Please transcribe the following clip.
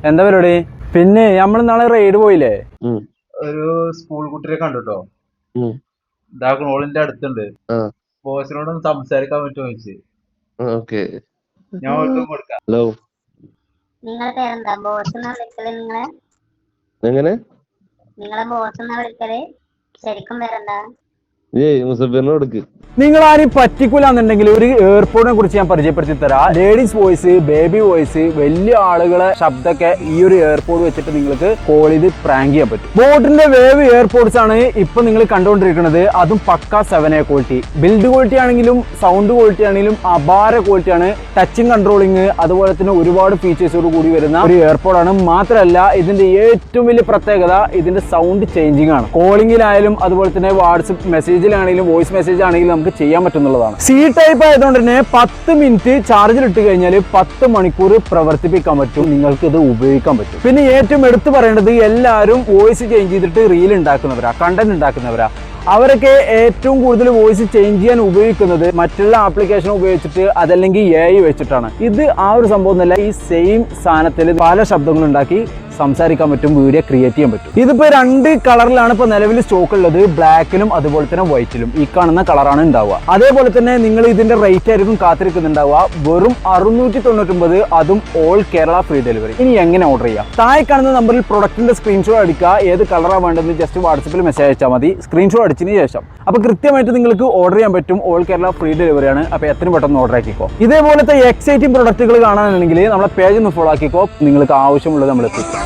എന്താ പരിപാടി? പിന്നെ നമ്മൾ നാളെ റൈഡ് പോയില്ലേ? ഒരു സ്കൂൾ കുട്ടിയെ കണ്ടുട്ടോ. ഓളിന്റെ അടുത്തുണ്ട്. ബോസിനോടൊന്ന് സംസാരിക്കാൻ പറ്റുമോ ചോദിച്ചു. ഞാൻ ഓർക്കും കൊടുക്കാം. ഹലോ, നിങ്ങളെ പേരെന്താ? ബോസ് എന്നാ വിളിക്കല്? എങ്ങനെ? നിങ്ങളെ ബോസ് എന്നാ വിളിക്കല്? ശരിക്കും പേരെന്താ? മുസഫിറിനെ കൊടുക്ക്. നിങ്ങൾ ആരും പറ്റിക്കൂലെന്നുണ്ടെങ്കിൽ ഒരു എയർപോർട്ടിനെ കുറിച്ച് ഞാൻ പരിചയപ്പെടുത്തി തരാം. ലേഡീസ് വോയിസ്, ബേബി വോയിസ്, വലിയ ആളുകളെ ശബ്ദമൊക്കെ ഈ ഒരു എയർപോർട്ട് വെച്ചിട്ട് നിങ്ങൾക്ക് കോൾ ചെയ്ത് പ്രാങ്ക് ചെയ്യാൻ പറ്റും. ബോട്ടിന്റെ വേവ് എയർപോർട്ട്സ് ആണ് ഇപ്പൊ നിങ്ങൾ കണ്ടുകൊണ്ടിരിക്കുന്നത്. അതും പക്ക 7A ക്വാളിറ്റി. ബിൽഡ് ക്വാളിറ്റി ആണെങ്കിലും സൗണ്ട് ക്വാളിറ്റി ആണെങ്കിലും അപാര ക്വാളിറ്റിയാണ്. ടച്ചിങ് കൺട്രോളിങ് അതുപോലെ തന്നെ ഒരുപാട് ഫീച്ചേഴ്സോട് കൂടി വരുന്ന ഒരു എയർപോർട്ടാണ്. മാത്രമല്ല ഇതിന്റെ ഏറ്റവും വലിയ പ്രത്യേകത ഇതിന്റെ സൗണ്ട് ചേഞ്ചിങ് ആണ്. കോളിംഗിലായാലും അതുപോലെ തന്നെ വാട്സപ്പ് മെസ്സേജിലാണെങ്കിലും വോയിസ് മെസ്സേജ് ആണെങ്കിലും നമുക്ക് ചെയ്യാൻ പറ്റുന്നുള്ളതാണ്. സി ടൈപ്പ് ആയതുകൊണ്ട് തന്നെ 10 മിനിറ്റ് ചാർജിലിട്ട് കഴിഞ്ഞാൽ 10 മണിക്കൂർ പ്രവർത്തിപ്പിക്കാൻ പറ്റും. നിങ്ങൾക്ക് ഇത് ഉപയോഗിക്കാൻ പറ്റും. പിന്നെ ഏറ്റവും എടുത്തു പറയേണ്ടത് എല്ലാവരും വോയിസ് ചേഞ്ച് ചെയ്തിട്ട് റീൽ ഉണ്ടാക്കുന്നവരാ, കണ്ടന്റ് ഉണ്ടാക്കുന്നവരാ. അവരൊക്കെ ഏറ്റവും കൂടുതൽ വോയിസ് ചേഞ്ച് ചെയ്യാൻ ഉപയോഗിക്കുന്നത് മറ്റുള്ള ആപ്ലിക്കേഷൻ ഉപയോഗിച്ചിട്ട് അതല്ലെങ്കിൽ AI വെച്ചിട്ടാണ്. ഇത് ആ ഒരു സംഭവം എന്നല്ല. ഈ സെയിം സാധനത്തിൽ പല ശബ്ദങ്ങൾ ഉണ്ടാക്കി സംസാരിക്കാൻ പറ്റും, വീഡിയോ ക്രിയേറ്റ് ചെയ്യാൻ പറ്റും. ഇതിപ്പോ 2 കളറിലാണ് ഇപ്പൊ നിലവിൽ സ്റ്റോക്ക് ഉള്ളത്, ബ്ലാക്കിലും അതുപോലെ തന്നെ വൈറ്റിലും. ഈ കാണുന്ന കളറാണ് ഉണ്ടാവുക. അതേപോലെ തന്നെ നിങ്ങൾ ഇതിന്റെ റേറ്റ് ആയിരിക്കും കാത്തിരിക്കുന്നുണ്ടാവുക. വെറും 699, അതും ഓൾ കേരള ഫ്രീ ഡെലിവറി. ഇനി എങ്ങനെ ഓർഡർ ചെയ്യാം? താഴെ കാണുന്ന നമ്പറിൽ പ്രൊഡക്റ്റിന്റെ സ്ക്രീൻഷോട്ട് അടിക്കുക. ഏത് കളറാണ് വേണ്ടതെന്ന് ജസ്റ്റ് വാട്സപ്പിൽ മെസ്സേജ് അയച്ചാൽ മതി. സ്ക്രീൻഷോട്ട് അടിച്ചതിന് ശേഷം അപ്പൊ കൃത്യമായിട്ട് നിങ്ങൾക്ക് ഓർഡർ ചെയ്യാൻ പറ്റും. ഓൾ കേരള ഫ്രീ ഡെലിവറിയാണ്. അപ്പൊ എത്രയും പെട്ടെന്ന് ഓർഡർ ആക്കിക്കോ. ഇതേപോലത്തെ എക്സൈറ്റിംഗ് പ്രൊഡക്റ്റുകൾ കാണാനാണെങ്കിൽ നമ്മളെ പേജ് ഒന്ന് ഫോളോ ആക്കിക്കോ. നിങ്ങൾക്ക് ആവശ്യമുള്ളത് നമ്മൾ എത്തിക്കും.